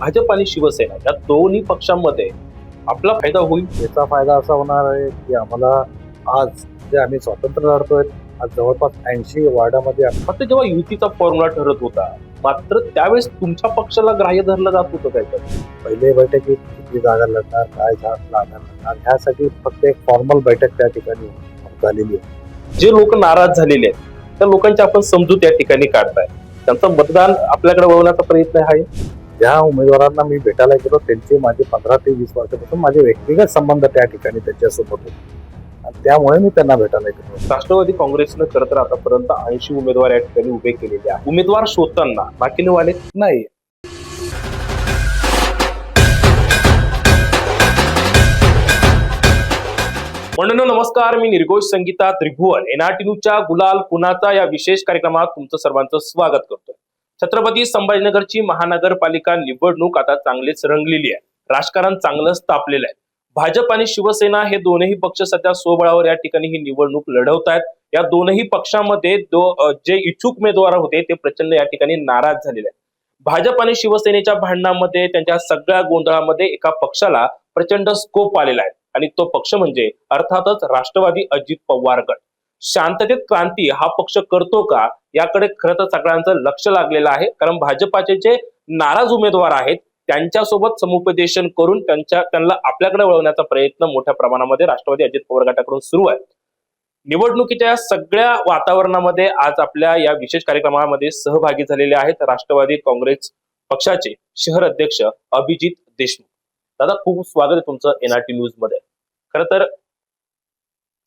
भाजप आणि शिवसेना या दोन्ही पक्षांमध्ये आपला फायदा होईल. याचा फायदा असा होणार आहे की आम्हाला आज जे आम्ही स्वातंत्र्य लढतोय, आज जवळपास 80 वार्डामध्ये फक्त जेव्हा युतीचा फॉर्म्युला ठरत होता, मात्र त्यावेळेस तुमच्या पक्षाला ग्राह्य धरलं जात होतं काय तर. पहिले बैठकीत किती जागा लढणार, काय लढणार ह्यासाठी फक्त एक फॉर्मल बैठक त्या ठिकाणी झालेली आहे. जे लोक नाराज झालेले आहेत त्या लोकांची आपण समजूत या ठिकाणी काढताय, त्यांचं मतदान आपल्याकडे वळवण्याचा प्रयत्न आहे. ज्या उमेदवारांना मी भेटायला गेलो त्यांचे माझे 15 ते 20 वर्षापासून माझे व्यक्तिगत संबंध त्या ठिकाणी त्यांच्यासोबत होते आणि त्यामुळे मी त्यांना भेटायला गेलो. राष्ट्रवादी काँग्रेसनं खरं तर आतापर्यंत 80 उमेदवार या ठिकाणी उभे केलेले आहेत. उमेदवार शोधताना नाकिनवाले नाही, मंडळी नमस्कार, मी निर्घोष संगीता त्रिभुवन एनआरटी न्यूजच्या गुलाल कुणाचा या विशेष कार्यक्रमात तुमचं सर्वांचं स्वागत करतोय. छत्रपती संभाजीनगरची महानगरपालिका निवडणूक आता चांगलीच रंगलेली आहे. राजकारण चांगलंच तापलेलं आहे. भाजप आणि शिवसेना हे दोनही पक्ष सध्या स्वबळावर या ठिकाणी ही निवडणूक लढवत आहेत. या दोनही पक्षांमध्ये जे इच्छुक उमेदवार होते ते प्रचंड या ठिकाणी नाराज झालेले आहेत. भाजप आणि शिवसेनेच्या भांडणामध्ये, त्यांच्या सगळ्या गोंधळामध्ये एका पक्षाला प्रचंड स्कोप आलेला आहे आणि तो पक्ष म्हणजे अर्थातच राष्ट्रवादी अजित पवार गट. शांततेत क्रांती हा पक्ष करतो का, याकडे खरं तर सगळ्यांचं लक्ष लागलेलं आहे. कारण भाजपाचे जे नाराज उमेदवार आहेत त्यांच्यासोबत समुपदेशन करून त्यांना आपल्याकडे वळवण्याचा प्रयत्न मोठ्या प्रमाणामध्ये राष्ट्रवादी अजित पवार गटाकडून सुरू आहे. निवडणुकीच्या या सगळ्या वातावरणामध्ये आज आपल्या या विशेष कार्यक्रमामध्ये सहभागी झालेले आहेत राष्ट्रवादी काँग्रेस पक्षाचे शहर अध्यक्ष अभिजित देशमुख. दादा, खूप स्वागत आहे तुमचं एनआरटी न्यूज मध्ये. खरं तर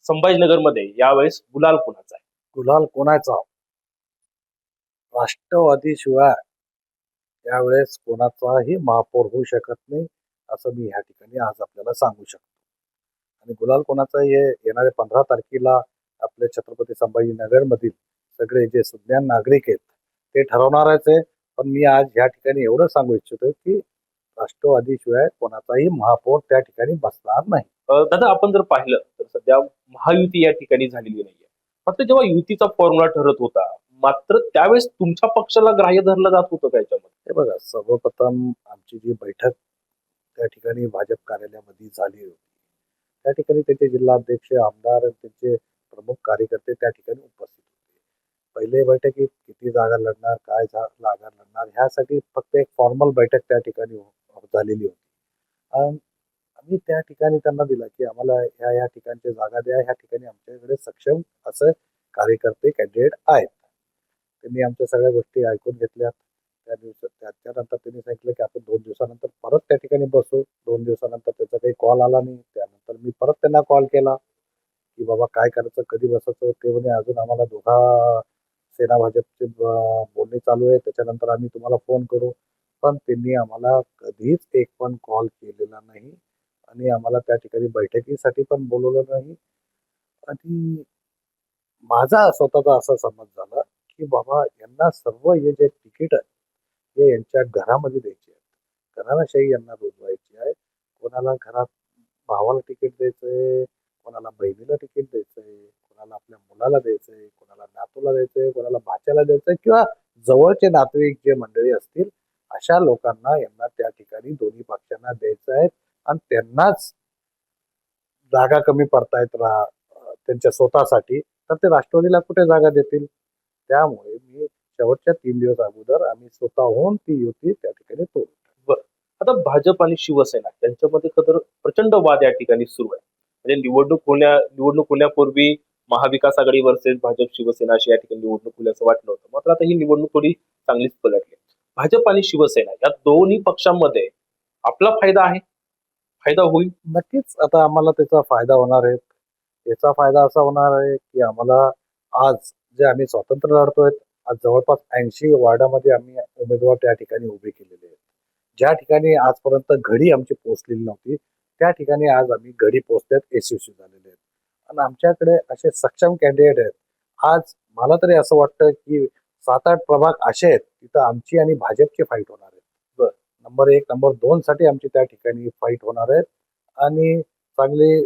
संभाजीनगरमध्ये यावेळेस गुलाल कुणाचा आहे? गुलाल कोणाचा? राष्ट्रवादी शिवाय त्यावेळेस कोणाचाही महापौर होऊ शकत नाही असं मी ह्या ठिकाणी आज आपल्याला सांगू शकतो. आणि गुलाल कोणाचा हे येणाऱ्या 15 तारखेला आपल्या छत्रपती संभाजीनगर मधील सगळे जे सुज्ञान नागरिक आहेत ते ठरवणारच आहे. पण मी आज ह्या ठिकाणी एवढं सांगू इच्छितो की राष्ट्रवादी शिवाय कोणाचाही महापौर त्या ठिकाणी बसणार नाही. दादा, आपण जर पाहिलं तर सध्या महायुती या ठिकाणी झालेली नाहीये. फक्त जेव्हा युतीचा फॉर्म्युला ठरत होता, मात्र त्यावेळेस तुमच्या पक्षाला ग्राह्य धरलं जात होतं का याच्यामध्ये? हे बघा, सर्वप्रथम आमची जी बैठक त्या ठिकाणी भाजप कार्यालयामध्ये झाली होती, त्या ठिकाणी त्यांचे जिल्हाध्यक्ष, आमदार आणि त्यांचे प्रमुख कार्यकर्ते त्या ठिकाणी उपस्थित होते. पहिले बैठकीत किती जागा लढणार, काय जागा लढणार ह्यासाठी फक्त एक फॉर्मल बैठक त्या ठिकाणी झालेली होती. आम्ही त्या ठिकाणी त्यांना दिला की आम्हाला ह्या ठिकाणच्या जागा द्या, ह्या ठिकाणी आमच्याकडे सक्षम असं कार्यकर्ते कॅन्डिडेट आहेत. त्यांनी आमच्या सगळ्या गोष्टी ऐकून घेतल्या. त्याच्यानंतर त्यांनी सांगितलं की आपण 2 दिवसानंतर परत त्या ठिकाणी बसू. 2 दिवसानंतर त्याचा काही कॉल आला नाही. त्यानंतर मी परत त्यांना कॉल केला की बाबा काय करायचं, कधी बसायचं. ते म्हणे अजून आम्हाला दोघा सेना भाजपचे बोलणे चालू आहे, त्याच्यानंतर आम्ही तुम्हाला फोन करू. पण त्यांनी आम्हाला कधीच एक पण कॉल केलेला नाही आणि आम्हाला त्या ठिकाणी बैठकीसाठी पण बोलवलं नाही. आणि माझा स्वतःचा असा समज झाला की बाबा यांना सर्व हे जे तिकीट आहे हे यांच्या घरामध्ये द्यायचे आहेत. घराण्याशाही यांना रुजवायची आहे. कोणाला घरात भावाला तिकीट द्यायचंय, कोणाला बहिणीला तिकीट द्यायचंय, कोणाला आपल्या मुलाला द्यायचंय, कोणाला नातूला द्यायचंय, कोणाला भाच्याला द्यायचंय किंवा जवळचे नातेवाईक जे मंडळी असतील अशा लोकांना यांना त्या ठिकाणी दोन्ही पक्षांना द्यायचं आहे. आणि त्यांनाच जागा कमी पडतायत त्यांच्या स्वतःसाठी, तर ते राष्ट्रवादीला कुठे जागा देतील? त्यामुळे मी शेवटच्या 3 दिवस अगोदर आम्ही स्वतःहून ती युती त्या ठिकाणी तोडली. बरं, आता भाजप आणि शिवसेना यांच्यामध्ये खरं प्रचंड वाद या ठिकाणी सुरू आहे. म्हणजे निवडणूक होण्यापूर्वी महाविकास आघाडी वर्सेस भाजप शिवसेना अशी या ठिकाणी निवडणूक होईल असं वाटलं होतं. मात्र आता ही निवडणूक थोडी चांगलीच पलटली. भाजप आणि शिवसेना या दोन्ही पक्षांमध्ये आपला फायदा आहे, फायदा होईल. नक्कीच आता आम्हाला त्याचा फायदा होणार आहे. याचा फायदा असा होणार आहे की आम्हाला आज जे आम्ही स्वातंत्र्य लढतोय, आज जवळपास 80 वार्डामध्ये आम्ही उमेदवार त्या ठिकाणी उभे केलेले आहेत. ज्या ठिकाणी आजपर्यंत घडी आमची पोहोचलेली नव्हती त्या ठिकाणी आज आम्ही घडी पोहोचल्यात, यशस्वी झालेले आहेत. आणि आमच्याकडे असे सक्षम कॅन्डिडेट आहेत. आज मला तरी असं वाटतं की 7-8 प्रभाग असे आहेत तिथं आमची आणि भाजपची फाईट होणार आहे. नंबर 1, नंबर 2 साठी आमची त्या ठिकाणी फाईट होणार आहे आणि चांगली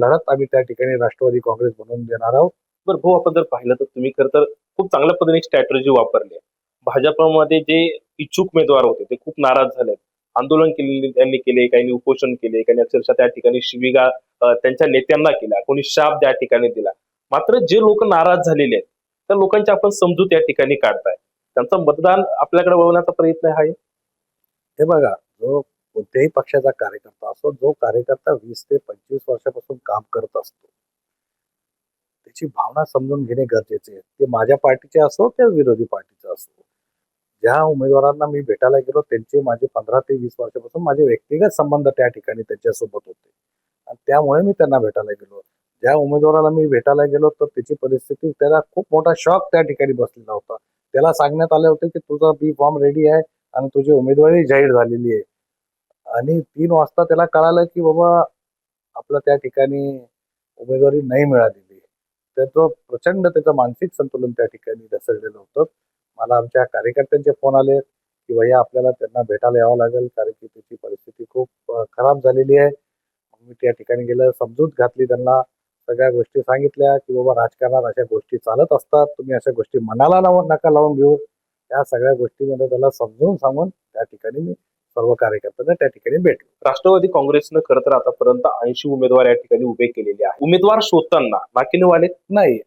लढत आम्ही त्या ठिकाणी राष्ट्रवादी काँग्रेस बनवून देणार आहोत. बरं भाऊ, आपण जर पाहिलं तर तुम्ही खरं तर खूप चांगल्या पद्धतीने स्ट्रॅटेजी वापरली आहे. भाजपमध्ये जे इच्छुक उमेदवार होते ते खूप नाराज झाले. आंदोलन केले त्यांनी केले, काहींनी उपोषण केले, काही अक्षरशः त्या ठिकाणी शिवीगाळ त्यांच्या नेत्यांना केला, कोणी शाप त्या ठिकाणी दिला. मात्र जे लोक नाराज झालेले आहेत त्या लोकांची आपण समजूत या ठिकाणी काढताय. त्यांचं मतदान आपल्याकडे वळवण्याचा प्रयत्न आहे. हे बघा, जो कोणत्याही पक्षाचा कार्यकर्ता असो, जो कार्यकर्ता 20 ते 25 वर्षापासून काम करत असतो, त्याची भावना समजून घेणे गरजेचे आहे. ते माझ्या पार्टीचे असो किंवा विरोधी पार्टीचे असो. ज्या उमेदवारांना मी भेटायला गेलो त्यांचे माझे 15 ते 20 वर्षापासून माझे व्यक्तिगत संबंध त्या ठिकाणी त्यांच्यासोबत होते आणि त्यामुळे मी त्यांना भेटायला गेलो. ज्या उमेदवाराला मी भेटायला गेलो तर त्याची परिस्थिती, त्याला खूप मोठा शॉक त्या ठिकाणी बसलेला होता. त्याला सांगण्यात आले होते की तुझा बी फॉर्म रेडी आहे आणि तुझी उमेदवारी जाहीर झालेली आहे आणि 3 वाजता त्याला कळालं की बाबा आपलं त्या ठिकाणी उमेदवारी नाही मिळालेली. तर तो प्रचंड त्याचं मानसिक संतुलन त्या ठिकाणी ढासळलेलं होतं. मला आमच्या कार्यकर्त्यांचे फोन आले की भैया आपल्याला त्यांना भेटायला यावं लागेल कारण की त्याची परिस्थिती खूप खराब झालेली आहे. मग मी त्या ठिकाणी गेलं, समजूत घातली त्यांना, सगळ्या गोष्टी सांगितल्या की बाबा राजकारणात अशा गोष्टी चालत असतात, तुम्ही अशा गोष्टी मनाला नका लावून घेऊ. या सगळ्या गोष्टीमध्ये त्याला समजून सांगून त्या ठिकाणी मी सर्व कार्यकर्त्यांना त्या ठिकाणी भेटलो. राष्ट्रवादी काँग्रेसनं खरं तर आतापर्यंत 80 उमेदवार या ठिकाणी उभे केलेले आहेत. उमेदवार शोधताना नाकीनऊ आले. नाही,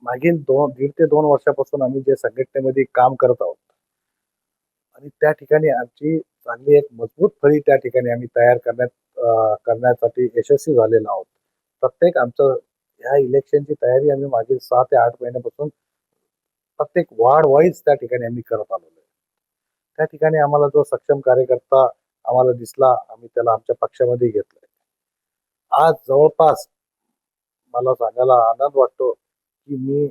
मागील 1.5 ते 2 वर्षापासून आम्ही जे संघटनेमध्ये काम करत आहोत आणि त्या ठिकाणी आमची चांगली एक मजबूत फळी त्या ठिकाणी आम्ही तयार करण्यासाठी यशस्वी झालेलो आहोत. प्रत्येक आमचं ह्या इलेक्शनची तयारी आम्ही मागील 6 ते 8 महिन्यापासून प्रत्येक वार्ड वाईज त्या ठिकाणी आम्ही करत आलेलो आहे. त्या ठिकाणी आम्हाला जो सक्षम कार्यकर्ता आम्हाला दिसला, आम्ही त्याला आमच्या पक्षामध्ये घेतलंय. आज जवळपास मला सांगायला आनंद वाटतो की मी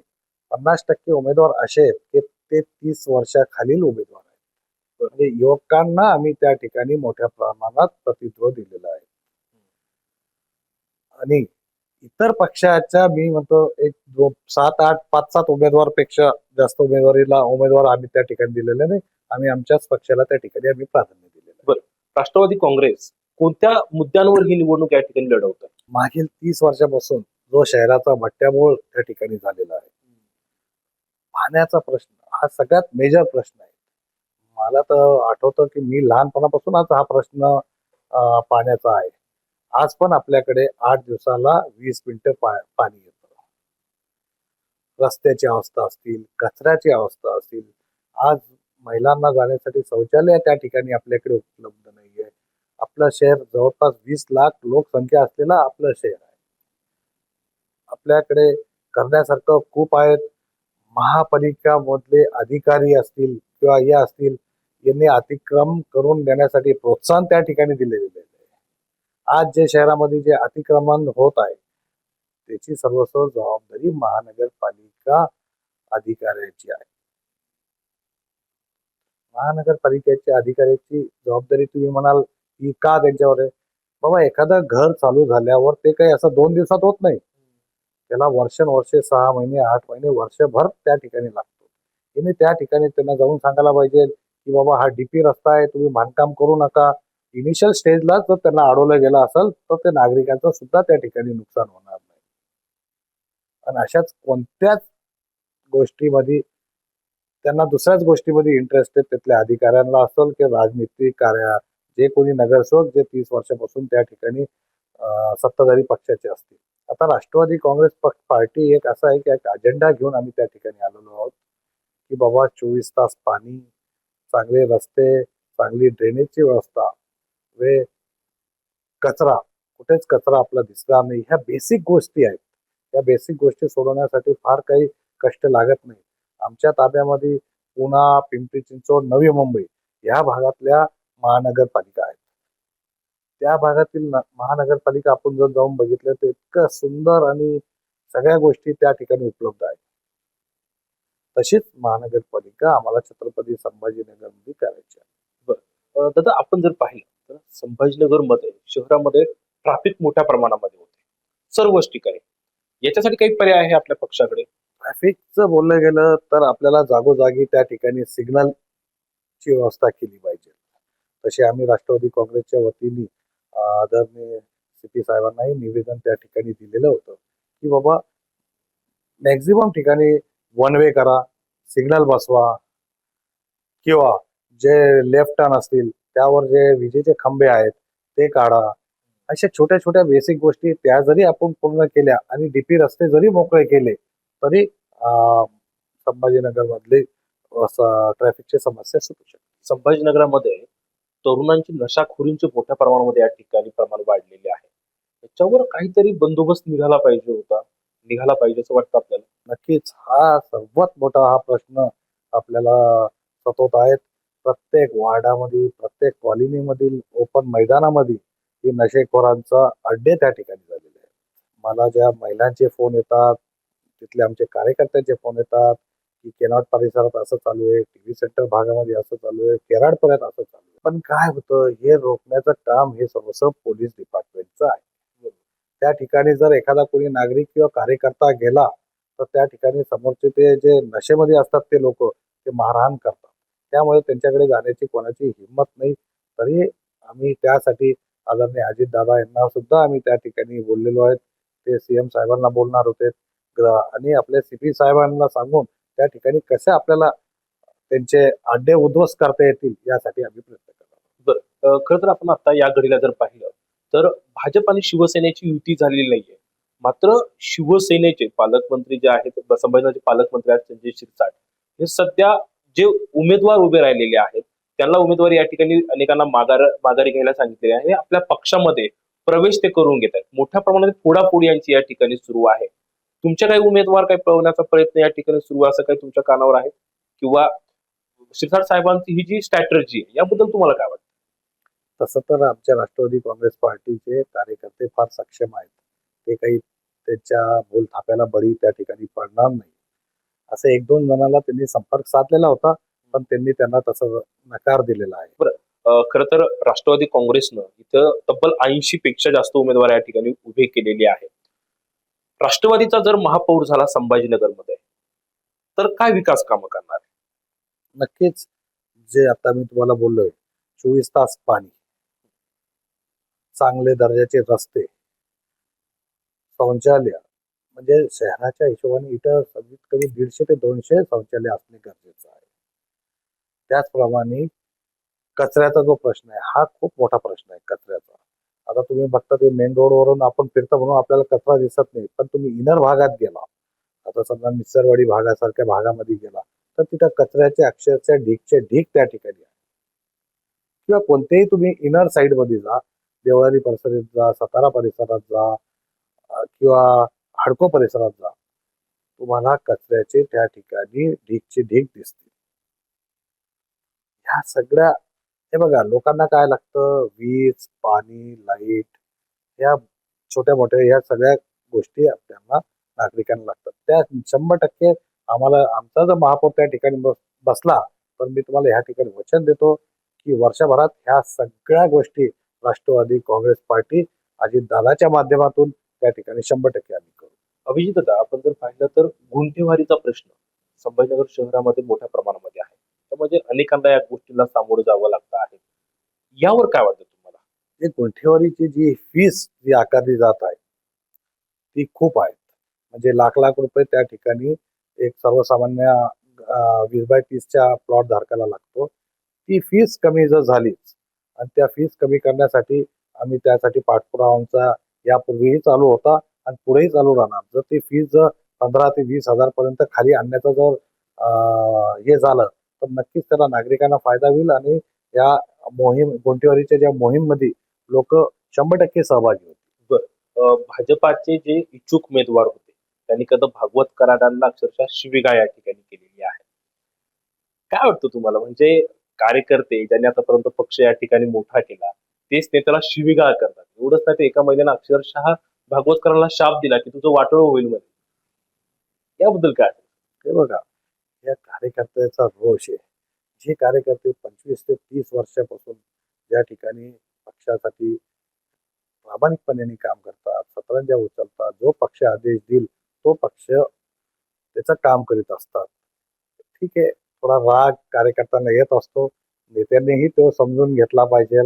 50% उमेदवार असे आहेत की ते 30 वर्षाखालील उमेदवार आहेत. म्हणजे युवकांना आम्ही त्या ठिकाणी मोठ्या प्रमाणात प्रतित्व दिलेलं आहे. आणि इतर पक्षाच्या मी म्हणतो एक 7-8 5-7 उमेदवारपेक्षा जास्त उमेदवार आम्ही त्या ठिकाणी दिलेले नाही. आम्ही आमच्याच पक्षाला त्या ठिकाणी आम्ही प्राधान्य दिलेलं आहे. राष्ट्रवादी काँग्रेस कोणत्या मुद्द्यांवर ही निवडणूक या ठिकाणी लढवत आहे? मागील 30 वर्षापासून जो शहराचा भट्ट्यामोळ त्या ठिकाणी झालेला आहे, पाण्याचा प्रश्न हा सगळ्यात मेजर प्रश्न आहे. मला तर आठवतं की मी लहानपणापासूनच हा प्रश्न पाण्याचा आहे. आज पण आपल्याकडे 8 दिवसाला 20 मिनिटं पाणी येतं. रस्त्याची अवस्था असतील, कचऱ्याची अवस्था असतील, आज महिलांना जाण्यासाठी शौचालय त्या ठिकाणी आपल्याकडे उपलब्ध नाहीये. आपलं शहर जवळपास 20 लाख लोकसंख्या असलेलं आपलं शहर आहे. आपल्याकडे करण्यासारखं खूप आहेत. महापालिका मधले अधिकारी असतील किंवा हे असतील, यांनी अतिक्रम करून देण्यासाठी प्रोत्साहन त्या ठिकाणी दिलेले आहे. आज जे शहरामध्ये जे अतिक्रमण होत आहे त्याची सर्वस्व जबाबदारी महानगरपालिका अधिकाऱ्याची आहे. महानगरपालिकेच्या अधिकाऱ्याची जबाबदारी तुम्ही म्हणाल की का त्यांच्यावर आहे? बाबा, एखादं घर चालू झाल्यावर ते काही असं 2 दिवसात होत नाही. त्याला वर्षानुवर्षे 6 महिने 8 महिने वर्षभर त्या ठिकाणी लागतो. त्यांनी त्या ठिकाणी त्यांना जाऊन सांगायला पाहिजे की बाबा हा डीपी रस्ता आहे, तुम्ही बांधकाम करू नका. इनिशियल स्टेजला जर त्यांना अडवलं गेलं असेल तर ते नागरिकांचं सुद्धा त्या ठिकाणी नुकसान होणार नाही. आणि अशाच कोणत्याच गोष्टीमध्ये त्यांना दुसऱ्याच गोष्टीमध्ये इंटरेस्ट आहे, तिथल्या अधिकाऱ्यांना असेल की राजनीतिक कार्य, जे कोणी नगरसेवक जे 30 वर्षापासून त्या ठिकाणी सत्ताधारी पक्षाचे असतील. आता राष्ट्रवादी काँग्रेस पार्टी एक असा आहे की एक अजेंडा घेऊन आम्ही त्या ठिकाणी आलेलो आहोत की बाबा 24 तास पाणी, चांगले रस्ते, चांगली ड्रेनेजची व्यवस्था, वे कचरा, कुठेच कचरा आपला दिसणार नाही. ह्या बेसिक गोष्टी आहेत. या बेसिक गोष्टी सोडवण्यासाठी फार काही कष्ट लागत नाही. आमच्या ताब्यामध्ये पुणा, पिंपरी चिंचवड, नवी मुंबई या भागातल्या महानगरपालिका आहेत. त्या भागातील महानगरपालिका आपण जर जाऊन बघितलं तर इतकं सुंदर आणि सगळ्या गोष्टी त्या ठिकाणी उपलब्ध आहेत. तशीच महानगरपालिका आम्हाला छत्रपती संभाजीनगरमध्ये करायची आहे. दादा, आपण जर पाहिलं तर संभाजीनगर मध्ये शहरामध्ये ट्रॅफिक मोठ्या प्रमाणामध्ये होते सर्वच ठिकाणी. याच्यासाठी काही पर्याय आहे आपल्या पक्षाकडे? ट्रॅफिकचं बोललं गेलं तर आपल्याला जागोजागी त्या ठिकाणी सिग्नलची व्यवस्था केली पाहिजे. तसे आम्ही राष्ट्रवादी काँग्रेसच्या वतीने आदरणीय सीपी साहेबांनाही निवेदन त्या ठिकाणी दिलेलं होतं की बाबा मॅक्झिमम ठिकाणी वन वे करा, सिग्नल बसवा किंवा जे लेफ्ट टर्न असतील त्यावर जे विजेचे खंबे आहेत ते काढा. अशा छोट्या छोट्या बेसिक गोष्टी त्या जरी आपण पूर्ण केल्या आणि डीपी रस्ते जरी मोकळे केले तरी संभाजीनगर मधली ट्रॅफिकची समस्या सुटू शकते. संभाजीनगरामध्ये तरुणांची नशाखोरींचे मोठ्या प्रमाणामध्ये या ठिकाणी प्रमाण वाढलेले आहे. त्याच्यावर काहीतरी बंदोबस्त निघाला पाहिजे होता, निघाला पाहिजे असं वाटतं आपल्याला. नक्कीच हा सर्वात मोठा हा प्रश्न आपल्याला सतवत आहेत. प्रत्येक वार्डामध्ये प्रत्येक कॉलनीमधील ओपन मैदानामध्ये ही नशेखोरांचा अड्डे त्या ठिकाणी झालेले आहेत. मला ज्या महिलांचे फोन येतात, तिथले आमचे कार्यकर्त्यांचे फोन येतात की केनॉट परिसरात असं चालू आहे, टीव्ही सेंटर भागामध्ये असं चालू आहे, केराडपर्यंत असं चालू आहे. पण काय होतं, हे रोखण्याचं काम हे सर्वस्व पोलीस डिपार्टमेंटचं आहे. त्या ठिकाणी जर एखादा कोणी नागरिक किंवा कार्यकर्ता गेला तर त्या ठिकाणी समोरचे ते जे नशेमध्ये असतात ते लोक ते मारहाण करतात. त्यामुळे त्यांच्याकडे जाण्याची कोणाची हिंमत नाही. तरी आम्ही त्यासाठी आदरणीय अजितदादा यांना सुद्धा आम्ही त्या ठिकाणी बोललेलो आहेत. ते सीएम साहेबांना बोलणार होते आणि आपल्या सीपी साहेबांना सांगून त्या ठिकाणी कसे आपल्याला त्यांचे अड्डे उद्ध्वस्त करता येतील यासाठी आम्ही प्रयत्न करणार. बरं, खरं तर आपण आता या घडीला जर पाहिलं तर भाजप आणि शिवसेनेची युती झालेली नाहीये. मात्र शिवसेनेचे पालकमंत्री जे आहेत, संभाजीनगरचे पालकमंत्री आहेत संजय शिरसाट, हे सध्या जे उमेदवार उभे राहिलेले आहेत त्यांना उमेदवारी या ठिकाणी अनेकांना माघारी घ्यायला सांगितले आहे. आपल्या पक्षामध्ये प्रवेश ते करून घेत आहेत. मोठ्या प्रमाणात फोडाफोडी यांची या ठिकाणी सुरू आहे. तुमच्या काही उमेदवार काही पळवण्याचा प्रयत्न या ठिकाणी सुरू असं काही तुमच्या कानावर आहे किंवा शिरसाट साहेबांची ही जी स्ट्रॅटर्जी आहे याबद्दल तुम्हाला काय वाटतं? तसं तर आमच्या राष्ट्रवादी काँग्रेस पार्टीचे कार्यकर्ते फार सक्षम आहेत. ते काही त्यांच्या भूलथाप्याला बळी त्या ठिकाणी पडणार नाही. असं एक दोन जणांना त्यांनी संपर्क साधलेला होता, पण त्यांनी त्यांना तसं नकार दिलेला आहे. खरं तर राष्ट्रवादी काँग्रेसनं इथं तब्बल 80 पेक्षा जास्त उमेदवार या ठिकाणी उभे केलेले आहेत. राष्ट्रवादीचा जर महापौर झाला संभाजीनगरमध्ये तर काय विकास कामं करणार? नक्कीच जे आता मी तुम्हाला बोललोय 24 तास पाणी, चांगले दर्जाचे रस्ते, शौचालय म्हणजे शहराच्या हिशोबाने इथं कमीत कमी 150 ते 200 शौचालय असणे गरजेचं आहे. त्याचप्रमाणे कचऱ्याचा जो प्रश्न आहे हा खूप मोठा प्रश्न आहे कचऱ्याचा. आता तुम्ही बघता ते मेन रोडवरून आपण फिरतो म्हणून आपल्याला कचरा दिसत नाही, पण तुम्ही इनर भागात गेला, आता समजा मिसरवाडी भागासारख्या भागामध्ये गेला तर तिथं कचऱ्याचे अक्षरशः ढीकचे ढीक त्या ठिकाणी आहे. किंवा कोणत्याही तुम्ही इनर साइड मध्ये जा, देवळाली परिसरात जा, सातारा परिसरात जा किंवा हडको परिसरात जा, तुम्हाला कचऱ्याचे त्या ठिकाणी ढीकचे ढीक दिसतील. ह्या सगळ्या हे बघा लोकांना काय लागतं, वीज, पाणी, लाईट, या छोट्या मोठ्या ह्या सगळ्या गोष्टी आपल्याला नागरिकांना लागतात. त्या 100% आम्हाला आमचा जर महापौर त्या ठिकाणी बसला तर मी तुम्हाला ह्या ठिकाणी वचन देतो की वर्षभरात ह्या सगळ्या गोष्टी राष्ट्रवादी काँग्रेस पार्टी अजितदादाच्या माध्यमातून त्या ठिकाणी 100% आम्ही करू. अभिजित दादा, आपण जर पाहिलं तर गुंठेवारीचा प्रश्न संभाजीनगर शहरामध्ये मोठ्या प्रमाणामध्ये आहे. त्यामध्ये अनेकांना या गोष्टीला सामोरं जावं लागतं आहे. यावर काय वाटतं तुम्हाला? ही गुंठेवारीची जी फीस जी आकारली जात आहे ती खूप आहे. म्हणजे लाख लाख रुपये त्या ठिकाणी एक सर्वसामान्य 20/30च्या प्लॉट धारकाला लागतो. ती फीस कमी जर झालीच आणि त्या फीस कमी करण्यासाठी आम्ही त्यासाठी पाठपुरावा आमचा यापूर्वीही चालू होता आणि पुढेही चालू राहणार. जर ती फीस जर 15 ते 20,000 पर्यंत खाली आणण्याचं जर हे झालं तर नक्कीच त्याला नागरिकांना फायदा होईल आणि या गुंठेवारीच्या ज्या मोहीममध्ये लोक 100% सहभागी होतील. भाजपाचे जे इच्छुक उमेदवार होते त्यांनी कदा भागवत कराडांना अक्षरशः शिवीगाळ या ठिकाणी केलेली आहे. काय वाटतं तुम्हाला? म्हणजे कार्यकर्ते ज्यांनी आतापर्यंत पक्ष या ठिकाणी मोठा केला तेच नेत्याला शिवीगाळ करतात. एवढंच नाही तर एका महिन्यानं अक्षरशः भागवत कराडाला शाप दिला की तुझं वाटोळं होईल मध्ये. याबद्दल काय? हे बघा या कार्यकर्त्याचा रोष आहे. जे कार्यकर्ते 25 ते 30 वर्षापासून या ठिकाणी पक्षासाठी प्रामाणिकपणे काम करतात, सतरंजा उचलतात, जो पक्ष आदेश देईल तो पक्ष त्याचं काम करीत असतात. ठीक आहे, थोडा राग कार्यकर्त्यांना येत असतो, नेत्यांनीही तो समजून घेतला पाहिजे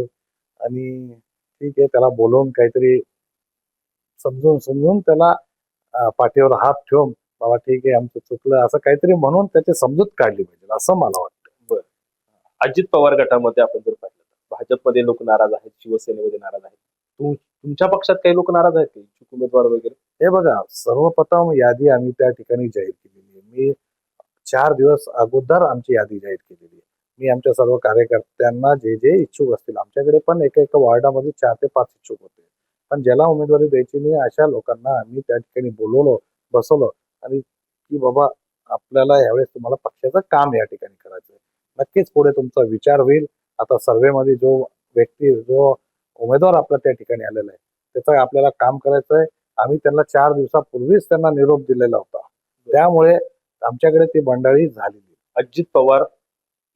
आणि ठीक आहे त्याला बोलवून काहीतरी समजून समजून त्याला पाठीवर हात ठेवून बाबा ठीक आहे आमचं चुकलं असं काहीतरी म्हणून त्याची समजूत काढली पाहिजे असं मला वाटतं. अजित पवार गटामध्ये आपण जर पाहिलं तर भाजपमध्ये लोक नाराज आहेत, शिवसेनेमध्ये नाराज आहेत. तुमच्या पक्षात काही लोक नाराज आहेत का? इच्छुक उमेदवार वगैरे? हे बघा, सर्वप्रथम यादी आम्ही त्या ठिकाणी जाहीर केलेली आहे. मी 4 दिवस अगोदर आमची यादी जाहीर केलेली आहे. मी आमच्या सर्व कार्यकर्त्यांना जे जे इच्छुक असतील, आमच्याकडे पण एका वॉर्डामध्ये 4 ते 5 इच्छुक होते. पण ज्याला उमेदवारी द्यायची नाही अशा लोकांना आम्ही त्या ठिकाणी बोलवलं, बसवलं आणि की बाबा आपल्याला यावेळेस तुम्हाला पक्षाचं काम या ठिकाणी करायचं आहे. नक्कीच पुढे तुमचा विचार होईल. आता सर्व्हेमध्ये जो उमेदवार आपला त्या ठिकाणी आलेला आहे, त्याचं आपल्याला काम करायचं आहे. आम्ही त्यांना 4 दिवसापूर्वीच त्यांना निरोप दिलेला होता. त्यामुळे आमच्याकडे ती मंडळी झालेली. अजित पवार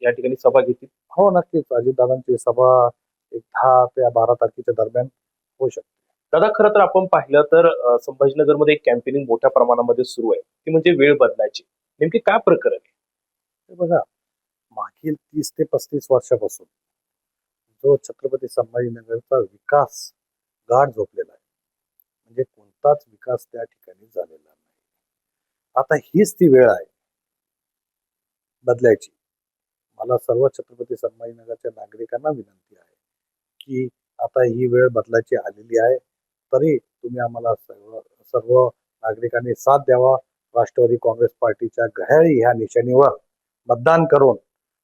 या ठिकाणी सभा घेतील. हो, नक्कीच अजितदादांची सभा एक 10 ते 12 तारखेच्या दरम्यान होऊ शकते. दादा, खरं तर आपण पाहिलं तर संभाजीनगरमध्ये एक कॅम्पेनिंग मोठ्या प्रमाणामध्ये सुरू आहे, ती म्हणजे वेळ बदलायची. नेमकी काय प्रकरण आहे? हे बघा, मागील 30 ते 35 वर्षापासून जो छत्रपती संभाजीनगरचा विकास गाढ झोपलेला आहे, म्हणजे कोणताच विकास त्या ठिकाणी झालेला नाही. आता हीच ती वेळ आहे बदलायची. मला सर्व छत्रपती संभाजीनगरच्या नागरिकांना विनंती आहे की आता ही वेळ बदलायची आलेली आहे. तरी तुम्ही आम्हाला सर्व सर्व नागरिकांनी साथ द्यावा. राष्ट्रवादी काँग्रेस पार्टीच्या घड्याळी ह्या निशाणीवर मतदान करून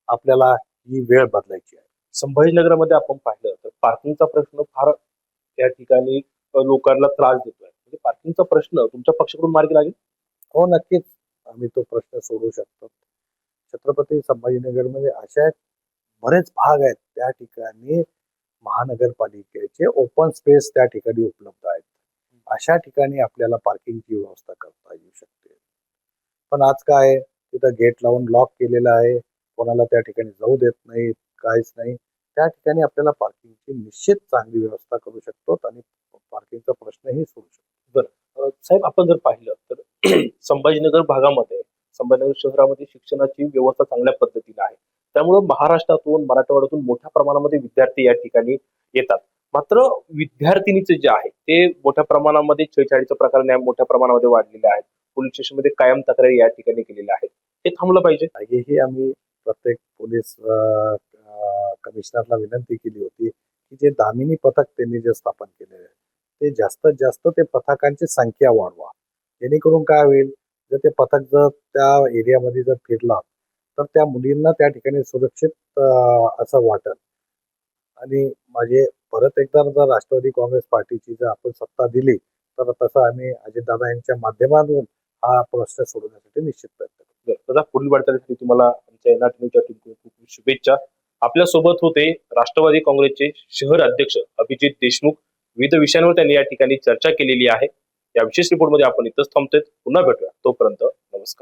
आपल्याला ही वेळ बदलायची आहे. संभाजीनगरमध्ये आपण पाहिलं तर पार्किंगचा प्रश्न फार त्या ठिकाणी लोकांना त्रास देतोय. म्हणजे पार्किंगचा प्रश्न तुमच्या पक्षाकडून मार्गी लागेल? हो, नक्कीच आम्ही तो प्रश्न सोडवू शकतो. छत्रपती संभाजीनगरमध्ये अशा बरेच भाग आहेत त्या ठिकाणी महानगरपालिकेचे ओपन स्पेस त्या ठिकाणी उपलब्ध आहेत. अशा ठिकाणी आपल्याला पार्किंगची व्यवस्था करता येऊ शकते. पण आज काय, तिथं गेट लावून लॉक केलेलं आहे, कोणाला त्या ठिकाणी जाऊ देत नाही, काहीच नाही. त्या ठिकाणी आपल्याला पार्किंगची निश्चित चांगली व्यवस्था करू शकतो आणि पार्किंगचा प्रश्नही सोडू शकतो. साहेब, आपण जर पाहिलं तर संभाजीनगर भागामध्ये, संभाजीनगर शहरामध्ये शिक्षणाची व्यवस्था चांगल्या पद्धतीने आहे. त्यामुळे महाराष्ट्रातून, मराठवाड्यातून मोठ्या प्रमाणामध्ये विद्यार्थी या ठिकाणी येतात. मात्र विद्यार्थिनीचे जे आहे ते मोठ्या प्रमाणामध्ये छेडछाडीचे प्रकार मोठ्या प्रमाणामध्ये वाढलेले आहेत. पोलीस स्टेशनमध्ये कायम तक्रारी या ठिकाणी केलेल्या आहेत. हे थांबलं पाहिजे. हेही आम्ही प्रत्येक पोलीस कमिशनरला विनंती केली होती की जे दामिनी पथक त्यांनी जे स्थापन केले आहे, ते जास्तीत जास्त ते पथकांची संख्या वाढवा. जेणेकरून काय होईल, ते पथक जर त्या एरियामध्ये जर फिरला तर त्या मुलींना त्या ठिकाणी सुरक्षित असं वाटेल. आणि माझे परत एकदा जर राष्ट्रवादी काँग्रेस पार्टीची जर आपण सत्ता दिली तर तसं आम्ही अजितदादा यांच्या माध्यमातून हा प्रश्न सोडवण्यासाठी निश्चित प्रयत्न करू. दादा, पुढील वाटचालीसाठी तुम्हाला आमच्या एनआरटीच्या टीमकडून खूप खूप शुभेच्छा. आपल्या सोबत होते राष्ट्रवादी काँग्रेसचे शहर अध्यक्ष अभिजित देशमुख. विविध विषयांवर त्यांनी या ठिकाणी चर्चा केलेली आहे. या विशेष रिपोर्टमध्ये आपण इथंच थांबतोय. पुन्हा भेटूया. तोपर्यंत नमस्कार.